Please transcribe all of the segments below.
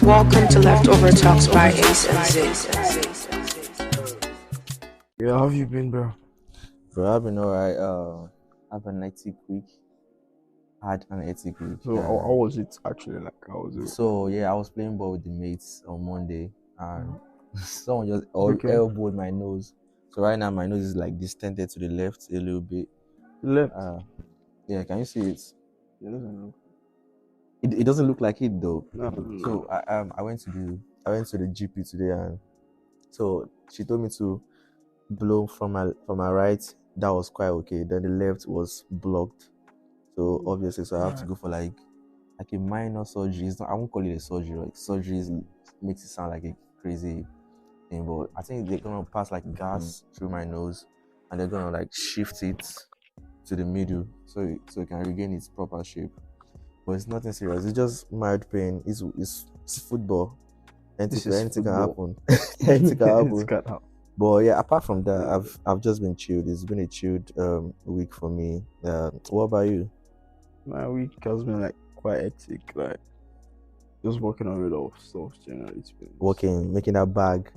Welcome to Leftover Talks by Ace and Z. Yeah, how have you been, bro? Bro, I've been alright. I've an hectic week. Had an hectic week. So how was it actually like? How was it? So yeah, I was playing ball with the mates on Monday, and someone just Okay. elbowed my nose. So right now my nose is like distended to the left a little bit. Left. Yeah, can you see it? It doesn't look. It doesn't look like it though. No. So I went to the GP today, and so she told me to blow from my right. That was quite okay. Then the left was blocked. So obviously, so I have to go for like a minor surgery. I won't call it a surgery. Like surgery makes it sound like a crazy thing, but I think they're gonna pass like gas through my nose, and they're gonna like shift it to the middle, so it can regain its proper shape. But it's nothing serious. It's just mild pain. It's football. Anything can happen. Anything can happen. But yeah, apart from that, I've just been chilled. It's been a chilled week for me. What about you? My week has been like quite hectic. Like just working on a lot of stuff. Generally, it's been making that bag.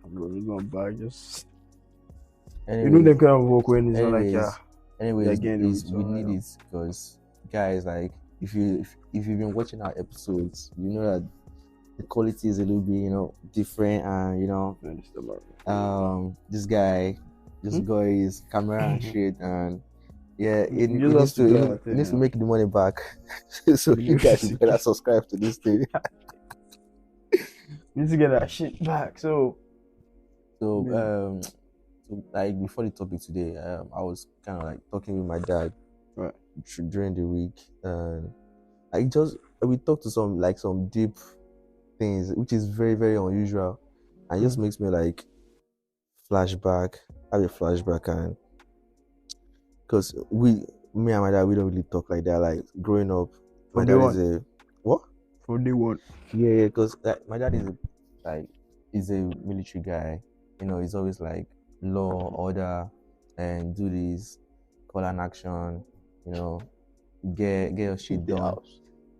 I'm really not bad. Just anyways, you know them kind of work when it's not like Anyways, again, we need it because guys, like if you've been watching our episodes, you know that the quality is a little bit, different, and this guy is camera and shit, and yeah, it needs to make the money back. So you guys better subscribe to this thing. Need to get that shit back. So like before the topic today, I was kind of like talking with my dad during the week, and we talked to some deep things, which is very, very unusual, and it just makes me like have a flashback, and because me and my dad, we don't really talk like that. Like growing up, my dad is from day one. Yeah, because like my dad is a military guy. He's always like law, order, and do this, call an action, get your shit done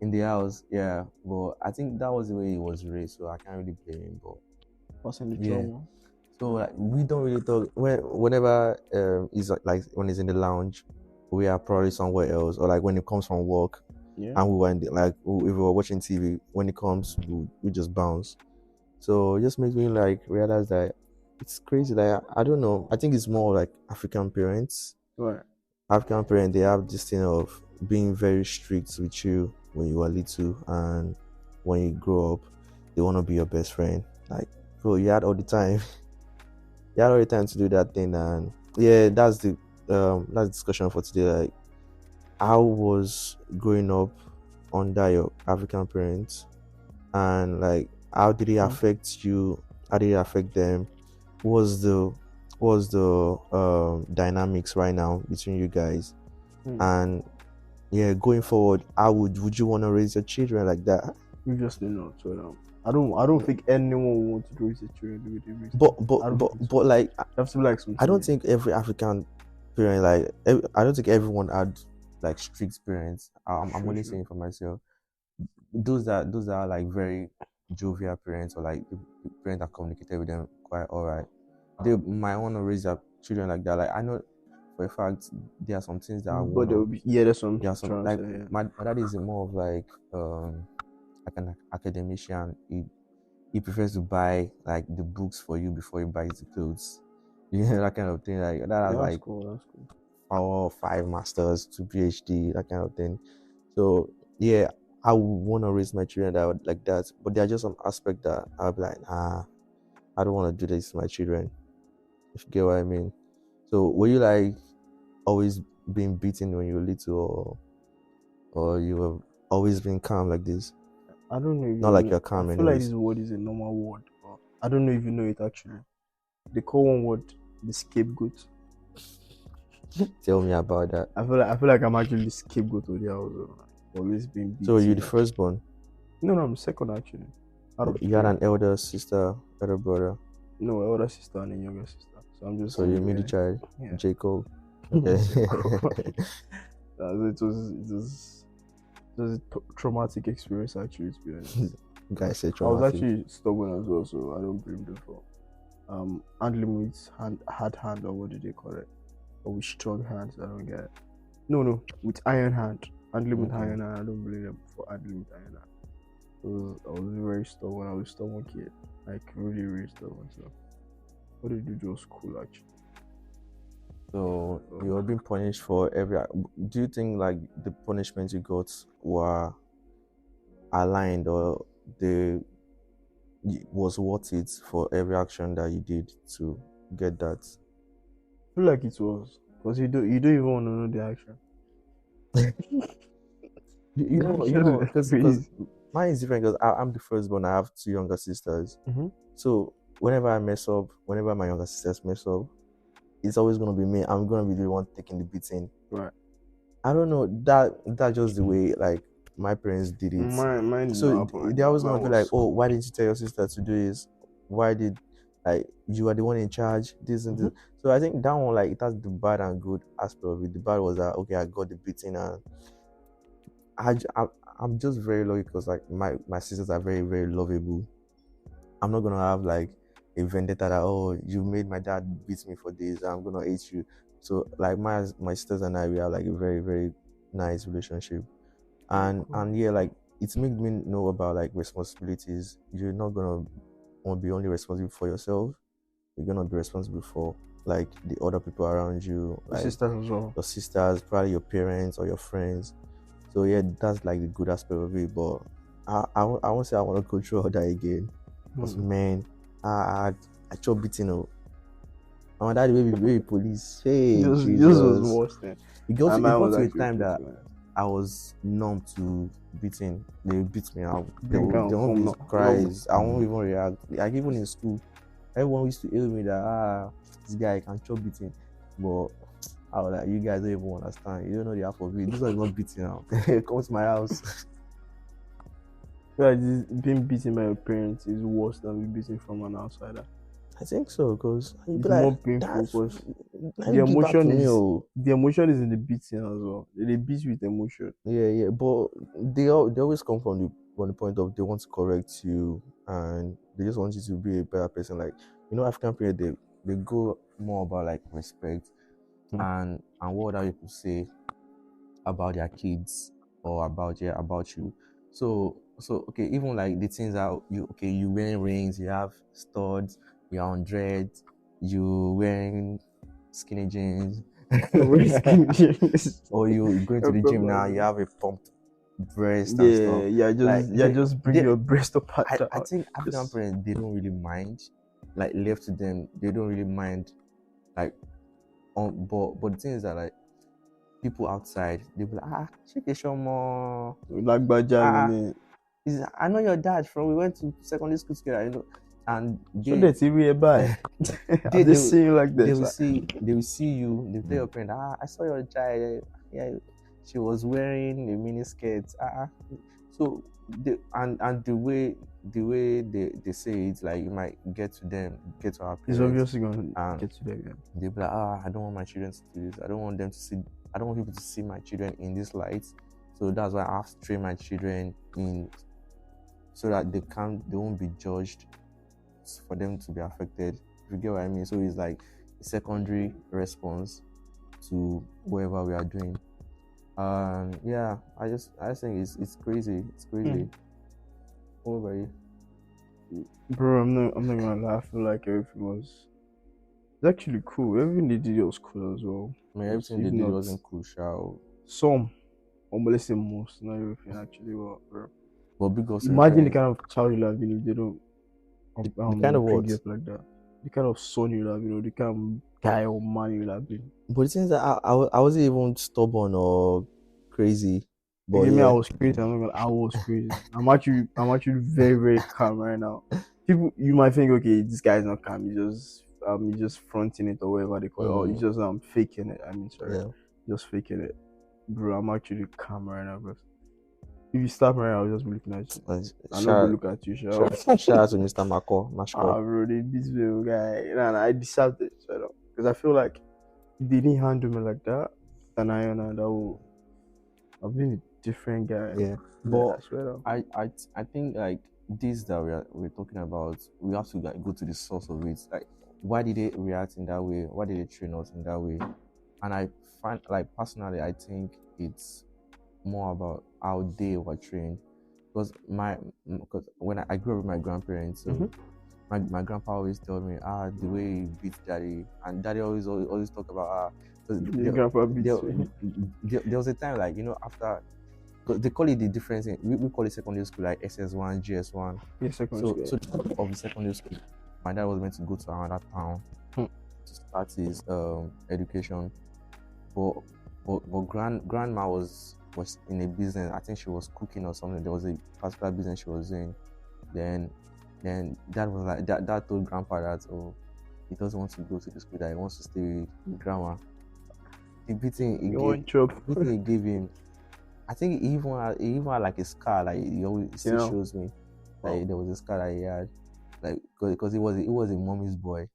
in the house. Yeah, but I think that was the way he was raised, so I can't really blame him. But passing the trauma. So like, we don't really talk whenever he's like when he's in the lounge, we are probably somewhere else, or like when it comes from work, and we were if we were watching TV, when it comes, we just bounce. So it just makes me like realize that it's crazy. Like I don't know. I think it's more like African parents. Right. African parents, they have this thing of being very strict with you when you are little, and when you grow up, they want to be your best friend. Like, bro, you had all the time. You had all the time to do that thing, and yeah, that's the discussion for today. Like, how was growing up under your African parents, and like how did it affect you? How did it affect them? What's the dynamics right now between you guys? And yeah, going forward, how would you want to raise your children like that? Obviously not. So I don't think anyone wants to raise their children the way they raise. But like, have to be like I don't think every African parent I don't think everyone had like strict parents. I'm only saying for myself. Those that are like very jovial parents, or like the parents that communicated with them quite alright, they might want to raise their children like that. Like I know for a fact there are some things that I want. There's some. My dad is more of like an academician. He prefers to buy like the books for you before he buys the clothes. That kind of thing. Like that has like cool. 4 or 5 masters, 2 PhD, that kind of thing. So yeah, I would want to raise my children like that. But there are just some aspects that I'll be like, I don't want to do this to my children. If you get what I mean. So were you like always being beaten when you were little, or you have always been calm like this? I don't know. Not like you're calm. I feel like this word is a normal word, but I don't know if you know it actually. They call one word the scapegoat. Tell me about that. I feel like I'm actually the scapegoat of the house. Always being beaten. So are you the firstborn? No, I'm the second actually. You had an elder sister, elder brother? No, elder sister and a younger sister. So I'm just. So you middle child, Jacob. Okay. It was a traumatic experience actually, to be honest. guys say I was traumatic. actually stubborn as well, so I don't blame them for handling with hard hand, or what do they call it? Or with strong hands, I don't get it. No, with iron hand. Handling with iron hand, I don't blame them for handling with iron hand. I was very stubborn. I was a stubborn kid. Like really, really stubborn. So what did you do was cool actually. So you were being punished for every. Do you think like the punishments you got were aligned, or they was worth it for every action that you did to get that? I feel like it was, because you don't even want to know the action. Because mine is different, because I'm the firstborn. I have 2 younger sisters. Mm-hmm. So whenever I mess up, whenever my younger sisters mess up, it's always gonna be me. I'm gonna be the one taking the beating. Right. I don't know, that's just the way like my parents did it. Mine So they're always gonna be like, oh, why didn't you tell your sister to do this? Why did, like, you are the one in charge, this and this. So I think that one, like, it has the bad and good aspect of it. The bad was that, okay, I got the beating, and I'm just very lucky because like my sisters are very, very lovable. I'm not gonna have like a vendetta that, oh, you made my dad beat me for this, I'm gonna hate you. So like my sisters and I, we have like a very, very nice relationship. And yeah, like it's made me know about like responsibilities. You're not gonna be only responsible for yourself. You're gonna be responsible for like the other people around you, like sisters as well. your sisters, probably your parents or your friends. So yeah, that's like the good aspect of it. But I won't say I want to go through all that again. Because man, I chop beating up. And my daddy baby police. Hey, this Jesus. was worse then. It got to a time that I was numb to beating. They beat me out. They won't be cries. I won't even react. Like even in school, everyone used to hail me that this guy can chop beating. But I was like, you guys don't even understand. You don't know the half of it. This one is not beating out. Come to my house. Yeah, being beaten by your parents is worse than being beaten from an outsider. I think so, because it's more painful, because the emotion is in the beating as well. They beat with emotion. Yeah, but they always come from the point of they want to correct you, and they just want you to be a better person. Like, African parents, they go more about like respect and what other people say about their kids or about you. So okay, even like the things that you wearing rings, you have studs, you're on dreads, you wearing skinny jeans, or you going to the gym now, you have a pumped breast and stuff. Just bring your breast up. I think African parents, they don't really mind. Like, left to them, they don't really mind. Like, but the thing is that like people outside, they be like, shake a show more. Like I know your dad we went to secondary school together, and they see you like this. They will see you. They tell your parent, I saw your child. Yeah, she was wearing a mini skirt. So the way they say it, like, you might get to our parents. It's obviously gonna get to them. Yeah. They'll be like, I don't want my children to do this. I don't want people to see my children in this light. So that's why I have to train my children in, so that they won't be judged, for them to be affected. If you get what I mean. So it's like a secondary response to whatever we are doing. Yeah, I just think it's crazy. It's crazy. What about you? Bro, I'm not gonna lie. I feel like everything was actually cool. Everything they did was cool as well. I mean, everything they did wasn't crucial. Some, or let's say most, not everything actually was, bro. But because imagine the kind of child you have been if they don't the kind of what? Like that. The kind of son you have been, the kind of guy or man you have been. But it seems that I wasn't even stubborn or crazy. But I was crazy. I was crazy. I'm actually very, very calm right now. People, you might think, okay, this guy is not calm. He's just fronting it or whatever they call it. Or he's just faking it. Just faking it, bro. I'm actually calm right now, bro. If you stop right now, I'll just be looking at you. I'm not gonna look at you. Shout out to Mr. Mako. Bro, this little guy. Nah, I deserved it. Because I feel like if they didn't handle me like that, then I've been a different guy. Yeah. But I think like this that we're talking about, we have to like go to the source of it. Like, why did they react in that way? Why did they train us in that way? And I find, like, personally, I think it's more about how they were trained. Because when I grew up with my grandparents, so my grandpa always told me, the way he beat daddy, and daddy always talk about Your grandpa beats you. there was a time, like, after, because they call it the difference in, we call it secondary school, like SS1, GS1. Yeah, secondary So school. of the secondary school, my dad was meant to go to another town to start his education, but grandma was in a business. I think she was cooking or something. There was a particular business she was in. Then dad was like, dad told grandpa that, oh, he doesn't want to go to the school, that he wants to stay with grandma. The beating he gave him, I think he even had like a scar, like he always still shows me. Like, there was a scar that he had, like, because he was a mommy's boy.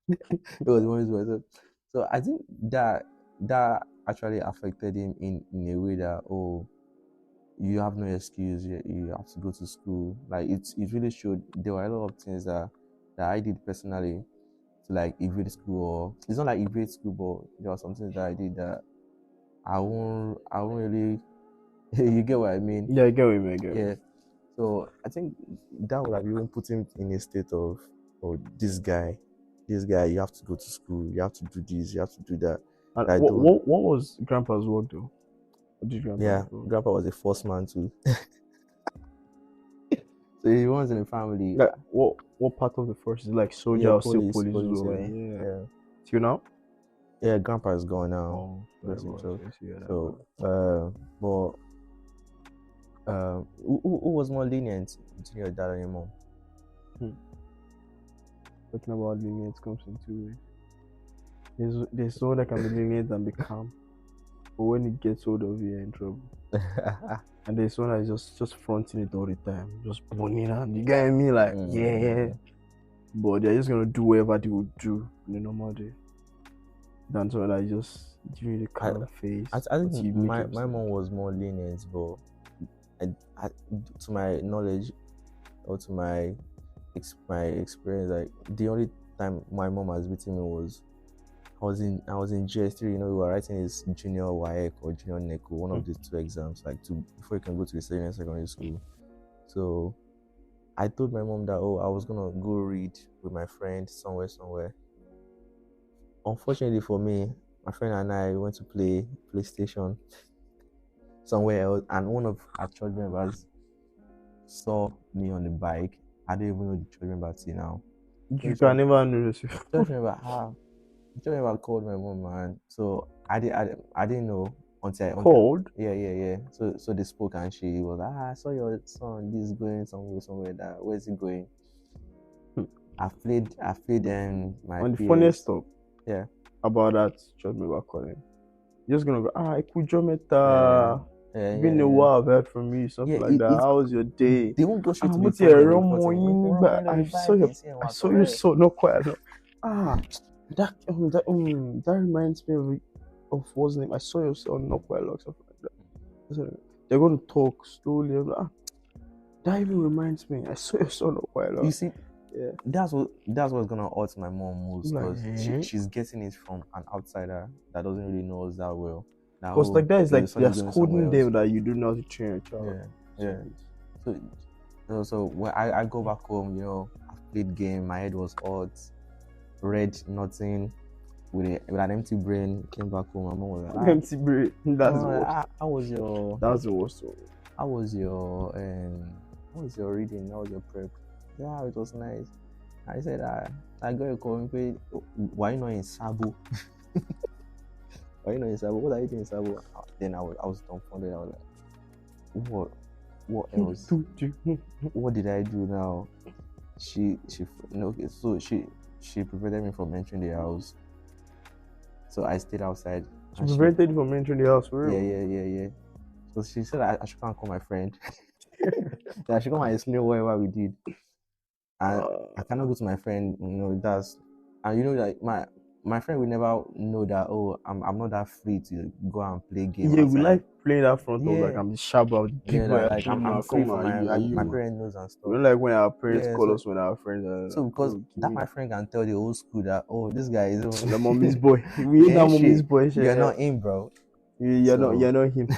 It was a mommy's boy. So I think that actually affected him in a way that, oh, you have no excuse. You have to go to school. Like, it really showed. There were a lot of things that I did personally to, like, evade school. Or it's not like evade school, but there were some things that I did that I won't really. You get what I mean? Yeah, I get what you mean. Yeah. So I think that would have even put him in a state of, oh, this guy, you have to go to school, you have to do this, you have to do that. And what was grandpa's work though? What did grandpa do? Grandpa was a force man too. So he was in the family. Like, what part of the force is, like, soldier or still police? Yeah. Till now? Yeah, grandpa is gone now. But who was more lenient between your dad and your mom? Talking about lenient comes in two ways. There's someone that can be lenient and be calm, but when it gets hold of you, you're in trouble. And there's someone that is just fronting it all the time, just boning out. You get me? Like, yeah. But they're just gonna do whatever they would do in a normal day. Than someone that just give you the calm face. I think my mom was more lenient, but to my knowledge, or to my experience, like, the only time my mom has beaten me was I was in GS3. We were writing this junior WAEC or junior NECO, one of the two exams, like, before you can go to the senior secondary school. So I told my mom that, oh, I was gonna go read with my friend somewhere. Unfortunately for me, my friend and I went to play PlayStation somewhere else, and one of our church members saw me on the bike. I don't even know the church member till now. You can never know this. Church member called my mom, man. So I didn't know until called. Yeah. So they spoke, and she was like, I saw your son. This is going somewhere. That where's he going? I played my. On the funniest stuff. Yeah. About that church member calling. You're just gonna go, Kujometa. Been a while I've heard from you, something like that. How was your day? They won't go straight to I saw your son not quite long. That reminds me of what's name. I saw your son not quite long, something like that. So they're gonna talk slowly. That even reminds me, I saw your son not quite long. You see, that's what's gonna hurt my mom most, because she's getting it from an outsider that doesn't really know us that well. Because like that is like they're scolding them that you do not train your child. Yeah. So when I go back home, I've played game, my head was hot, read nothing, with an empty brain. Came back home, my mom was like, empty brain. That's the worst. How was your? That's the worst. How was your reading? How was your prep? Yeah, it was nice. I said, I got a call. Why not in Sabo? Why not in Sabo? What are you doing in Sabo? Then I was dumbfounded. I was like, what else? What did I do now? So she prevented me from entering the house. So I stayed outside. She prevented you from entering the house, for real? Yeah. So she said I should come and call my friend. That I should come and explain whatever we did. And I cannot go to my friend, like my friend will never know that. Oh, I'm not that free to go and play game Yeah, we outside. like playing that front of like Yeah. I'm the sharp out the big Yeah, boy. like I'm free Come for on, my are you? my parents knows and stuff. We don't like when our parents Yeah, call so- us when our friends are. So because that okay. my friend can tell the old school that, oh, this guy is The mommy's boy. We ain't that mommy's boy. Shit. You're not him, bro. You're not him.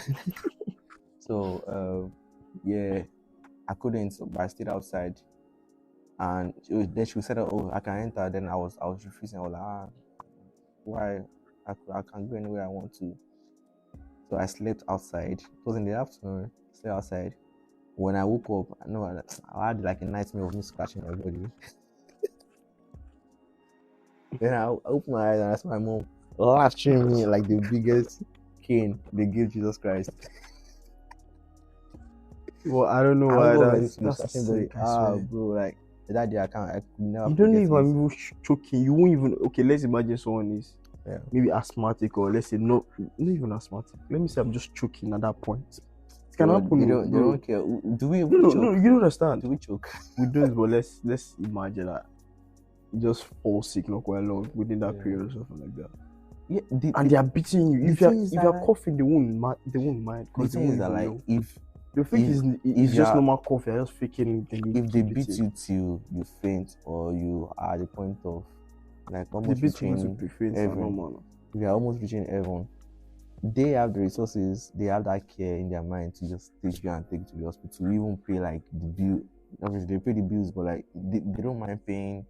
So yeah, I couldn't, but I stayed outside. And then she said, "Oh, I can enter." Then I was refusing. I was like, why? I can go anywhere I want to. So I slept outside. It was in the afternoon. Slept outside. When I woke up, I had like a nightmare of me scratching my body. Then I opened my eyes and I saw my mom lashing me like the biggest cane they gave Jesus Christ. Well, I don't know I why woke up like that's this, scratching body. sick, I swear. Bro, like that day I could never. You don't forget even it. even choking. You won't even. Okay, let's imagine someone is maybe asthmatic, or let's say not even asthmatic. Let me say I'm just choking at that point. It can happen. They don't care. Do we choke? No, you don't understand. Do we choke? We do it, but let's imagine that you just fall sick not quite long within that period or something like that. Yeah, and they are beating you. If you're coughing, they won't mind. The thing is that like if you think it's just normal cough, you're just faking. If they beat you till you faint, or you are at the point of like almost reaching heaven, if you are almost reaching heaven, they have the resources, they have that care in their mind to just take you and take you to the hospital. Even pay like the bill. Obviously, they pay the bills, but like they don't mind paying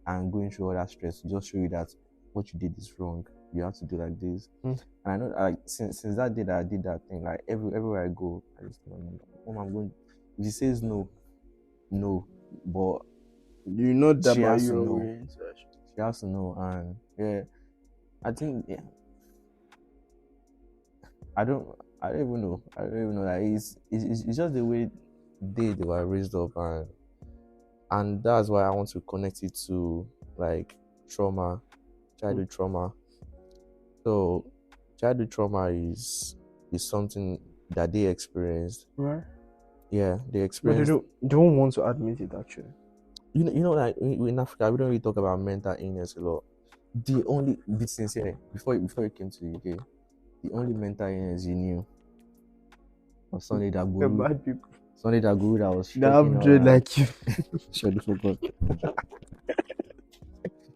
and going through all that stress to just show you that what you did is wrong. You have to do like this. And I know, like since that day that I did that thing, like everywhere I go, I just tell Mom, I'm going. If she says no, but you know that she has to know. She has to know, and yeah, I think I don't even know. I don't even know that it's just the way they were raised up, and that's why I want to connect it to like trauma, childhood trauma. So childhood trauma is something that they experienced. Right. Yeah, they experienced. But they don't want to admit it actually. You know, like in Africa, we don't really talk about mental illness a lot. The only bit sincere before you came to the UK, the only mental illness you knew was Sunday Daguru. Bad people. Sunday Daguru that was shaking dread like you. Shut the fuck up.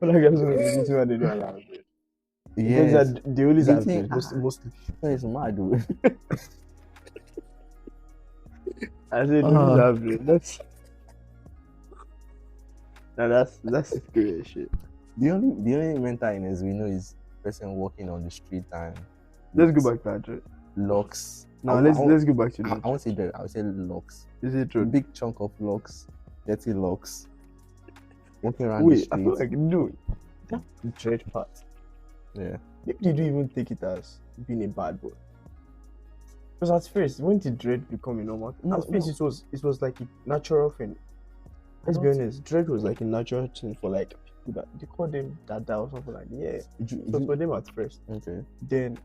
But I guess what they do around. Yes. They always have mostly. It's mad, dude. I said, that's scary shit. The only mental illness we know is person walking on the street and let's go back to that, right? Locks. No, let's go back to that. I won't say dread, I would say locks. Is it true? Big chunk of locks, dirty locks. Walking around the street. I feel like that dread part. Yeah. Maybe you don't even take it as being a bad boy. Because at first, when did dread become a normal? At first, it was like a natural thing. Let's be honest, dread was like a natural thing for like people that they call them dada or something like that. Yeah. It was for them at first. Okay. Then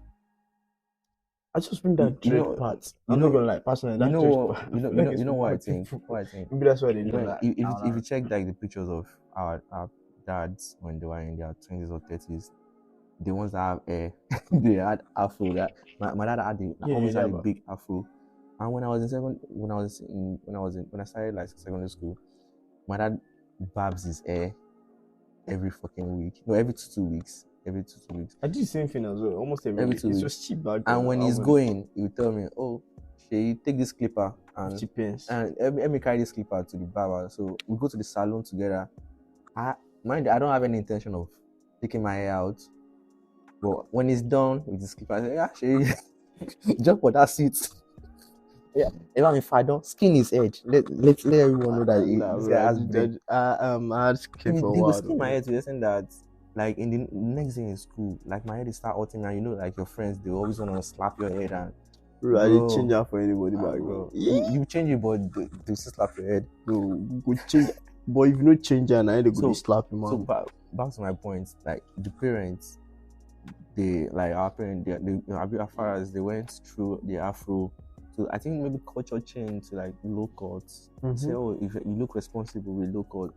I just bring that dread part. I'm not gonna like personally. You know what I think. Maybe that's why they do that. If you check like the pictures of our dads when they were in their 20s or 30s, the ones that have hair, they had afro. That my dad had always had a big afro. And when I started like secondary school, my dad barbs his hair every fucking week. No, every two weeks. Every two weeks. I do the same thing as well. Almost every week. 2 weeks. It's just cheap back. And when he's going, he will tell me, "Oh, Shay, take this clipper and let me carry this clipper to the barber." So we go to the salon together. I don't have any intention of taking my hair out. But when he's done with this clipper, I say, "Yeah, Shay, jump for that seat." Yeah, even if I don't skin his edge, let everyone know that this guy has dread. I had skin for a while. They will skin my head to the extent that, like in the next day in school, like my head is start hurting, and you know, like your friends, they always want to slap your head and. Bro, I didn't change that for anybody back, bro. You change it, but they still slap your head. No, go change. But if you not change it, I ain't gonna slap you, man. So back to my point, like the parents, our parents, as far as they went through the afro. So I think maybe culture changed to like low cut. Say, oh, if you look responsible with low cut,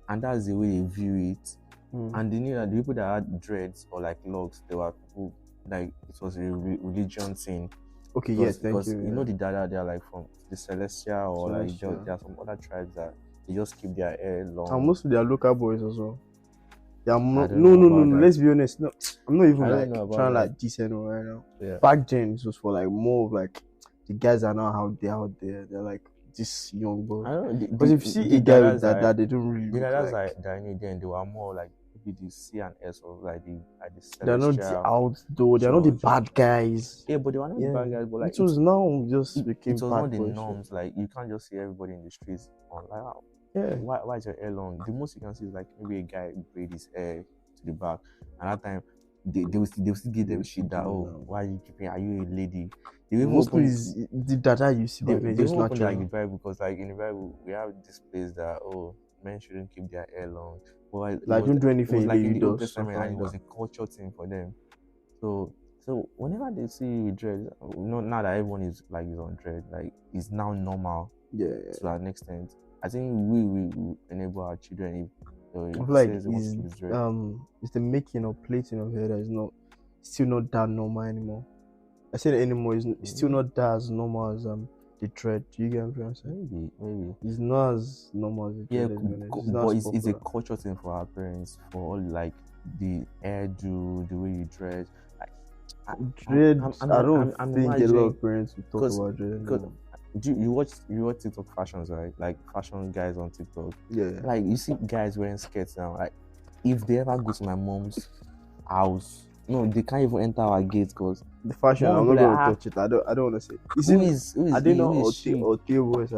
and that's the way you view it. And they knew that the people that had dreads or like locks, they were people like it was a religion thing. Okay, Because, yes, thank you. you know the Dada, they're like from the Celestia or like Celestia. there are some other tribes that they just keep their hair long. And most of their local boys as well. They are I don't know about no. that. Let's be honest. No, I'm not even I don't like know about trying that. like decent right now. Yeah. Back then, it was for like more of like the guys are now out there. They're like this young boy. I don't know. Because if you see a guy with that, they don't really The look Dadas like. that I knew then, they were more like maybe the C and S of like the They're not the Celestial. outdoor. They're not the bad guys. Yeah, but they were not the bad guys. But like it was now just became it was bad not the boys. norms. Like you can't just see everybody in the streets on like, oh, Yeah. why is your hair long? The most you can see is like maybe a guy braid his hair to the back, and that time they will still give them shit that, oh, why are you keeping? Are you a lady? They will Mostly is the data you see. They just will open like natural. the Bible, because like in the Bible we have this place that, oh, men shouldn't keep their hair long. But Like don't do anything. It was like in the Old does, Testament, and it was a culture thing for them. So whenever they see you with dread, now that everyone is on dread, like it's now normal. Yeah. To an extent, I think we enable our children if like says they want to use dread. It's the making or plating of hair that is still not that normal anymore. I said anymore is still not that as normal as the dread. Do you get what I'm saying? Maybe it's not as normal as the dread. But it's a culture thing for our parents, for all like the hairdo, the way you dress. Dread. I don't think a lot of parents will talk about dread. Because you watch TikTok fashions, right? Like fashion guys on TikTok. Yeah. Like you see guys wearing skirts now. Like if they ever go to my mom's house, no, they can't even enter our gate because the fashion. I'm not gonna touch it. I don't want to say. Who is I don't know or boys.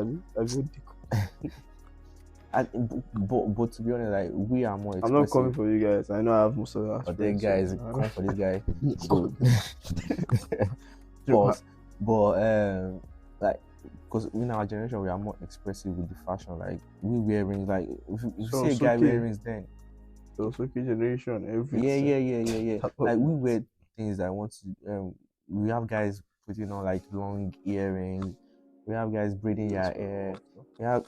But to be honest, like we are more expensive. I'm not coming for you guys. I know I have most of that. But then guys, come for this guy. But like, because in our generation we are more expressive with the fashion. Like we wear rings. Like if you see a guy wearing rings, then so generation, everything. Yeah. Like we wear things that I want to. We have guys putting on like long earrings. We have guys braiding your hair. We have.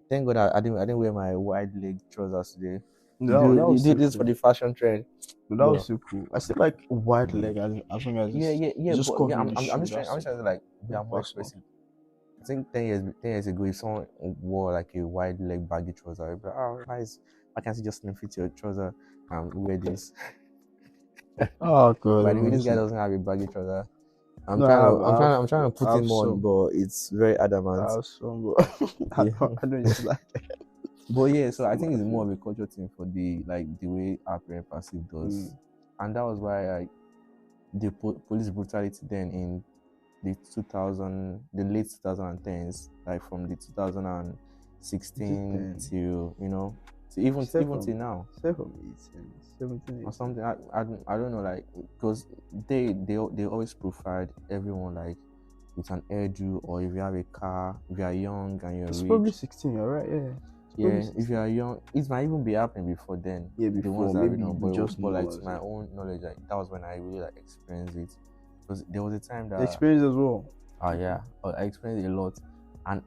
Thank God I didn't wear my wide leg trousers today. You did this for the fashion trend. No, that was so cool. I still like wide leg as long as yeah. Just I'm just trying to like we are more expressive. I think 10 years ago, if someone wore like a wide leg baggy trouser, I'd be like, oh, nice. Why can't you just slim fit your trouser and wear this? Oh god. By the way, this guy doesn't have a baggy trouser. I'm trying to put him on, but it's very adamant. I don't just like it. But yeah, so I think it's more of a culture thing for the way our parents perceive us, and that was why the police brutality then in the late 2010s, like from the 2016 till even till now, 17 or something. I don't know, like, because they always provide everyone like with an hairdo, or if you have a car, if you are young and you're rich. Probably 16, you're right, yeah. Yeah, if you are young, it might even be happening before then. Yeah, before, the ones that maybe but like to my own knowledge, like that was when I really like experienced it. Because there was a time that experience as well. Oh yeah, I experienced it a lot, and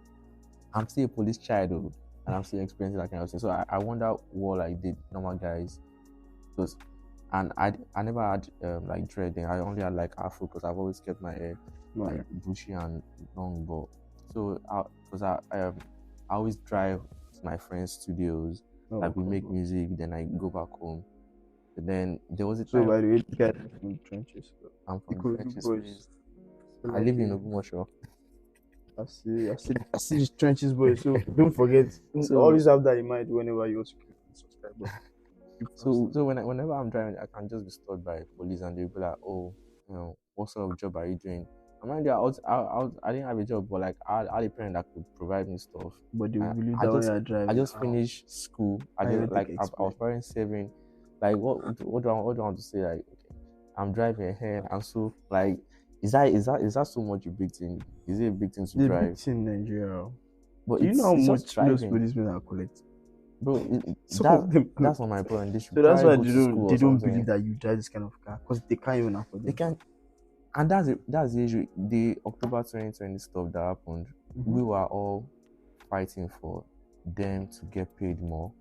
I'm still a police child though, and I'm still experiencing that kind of thing. So I wonder what like the normal guys, and I never had like dreading. I only had like afro because I've always kept my hair like bushy and long. But so I always drive to my friends' studios, like we make music, then I go back home. But then there was a time. So by the way, you guys are from the trenches. I'm from the trenches. I live in Ogumosho. I see the trenches, boys. So don't forget. Always have that in mind whenever you want to subscribe. So whenever I'm driving, I can just be stopped by police and they'll be like, "Oh, what sort of job are you doing?" I mean, I didn't have a job, but like I had a parent that could provide me stuff. But they really I just finished school. I was probably saving. Like what do I want to say? Like, okay, I'm driving here, and so like, is that so much a big thing? Is it a big thing to drive? It's in Nigeria. But you know how much those policemen are collecting? Bro, that's not my point. So that's why they don't believe that you drive this kind of car, because they can't even afford it. They can't, and that's the issue. The October 2020 stuff that happened, we were all fighting for them to get paid more,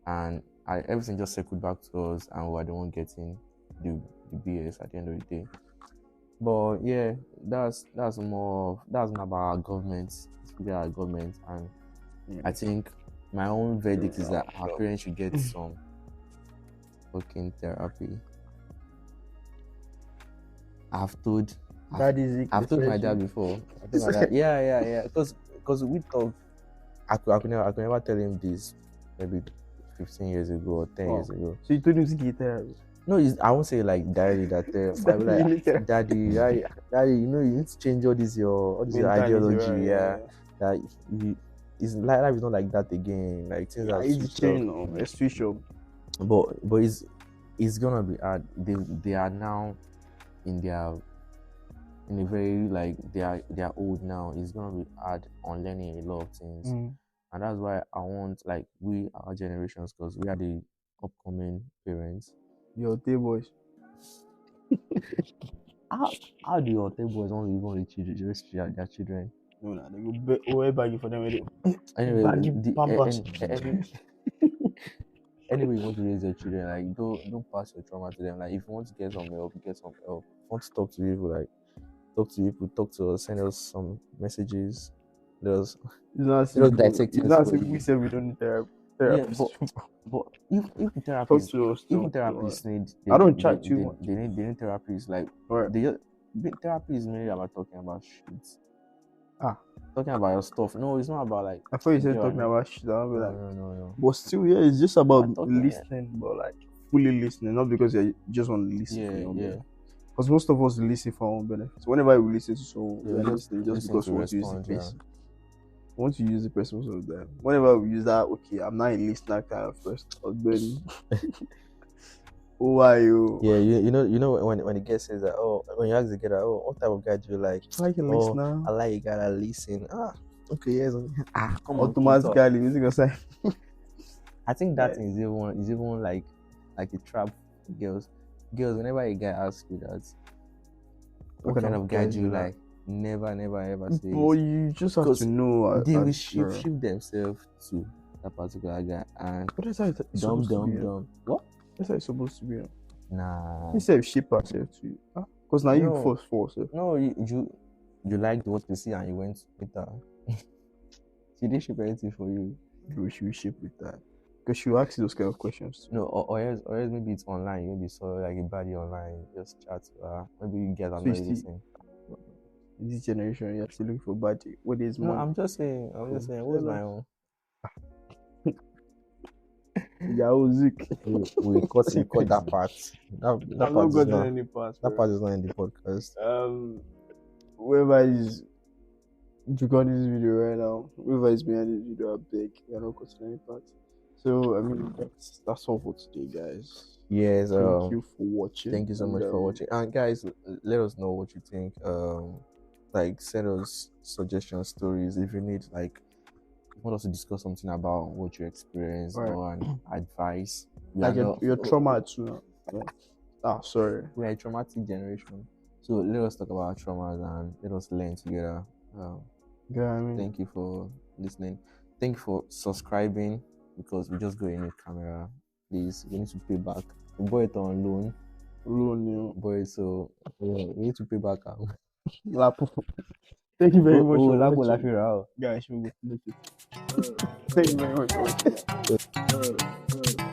and everything just circled back to us, and we were the one getting the BS at the end of the day. But yeah, that's more about our government, speaking our government, and I think my own verdict is that our parents should get some fucking therapy. I've told my dad before. Yeah. Because we talk. I could never tell him this maybe 15 years ago or 10 years ago. So you told him to get therapy? No, I won't say like directly that. I'll be like, daddy, you know, you need to change all your ideology. Right, yeah. That it's life is not like that again. Like things are switch up. But it's gonna be hard. They are now in a very like they are old now. It's gonna be hard on learning a lot of things, and that's why I want like our generations, because we are the upcoming parents. Your day boys. How do your day boys want to even reach their children? No, they go bagging for them. Anyway, anyway, you want to raise your children, like don't pass your trauma to them. Like if you want to get some help, get some help. If you want to talk to people, like talk to us, send us some messages. It's not dissecting. It's not as if we say we don't need therapy. Yeah, but if therapists need, I don't chat too much. They need therapists. Like therapy is mainly about talking about shit. Talking about your stuff. No, it's not about like. I thought you said talking about shit. I'll be like, no. But still, yeah, it's just about listening, but like fully listening, not because you just want to listen. Yeah. Because most of us listen for our own benefits. Whenever we listen to someone, we're listening just because we want to use the person. Once you use the person most of the time. Whenever we use that, okay, I'm not a listener kind of person. Who are you? Yeah, you know when the guy says that, when you ask the guy that, what type of guy do you like? Like a listener. I like a guy that listen. Okay, yes. Come on. Automatically, music aside. I think that is even like a trap for girls. Girls, whenever a guy asks you that, what kind of guy do you like? Never ever say. Well, you just have to know. They will shift themselves to that particular guy, and but that's how it's dumb. What? That's how it's supposed to be. Nah. Instead of shape herself to you, because now you force it. No, you liked what you see and you went with her. She didn't shape anything for you. She will shape with that. Because she will ask you those kind of questions too. No, or else maybe it's online. Maybe you saw like a body online, just chat to her. Maybe you get another thing. This generation, you're still looking for body. What is money? No, I'm just saying. What's my own? We cut that part. That part is not any part. That part is not in the podcast. Whoever is recording this video right now, whoever is behind this video, I beg, you're not cutting any part. So I mean, that's all for today, guys. Yes. Thank you for watching. Thank you so much for watching. And guys, let us know what you think. Like send us suggestions, stories if you need, like you want us to discuss something about what you experienced or an advice. Like your trauma too. Sorry. We're a traumatic generation. So let us talk about our traumas and let us learn together. Thank you for listening. Thank you for subscribing, because we just got a new camera. Please, we need to pay back. We bought it on loan. Boy, so we need to pay back. Thank you very much. Guys, thank you very much.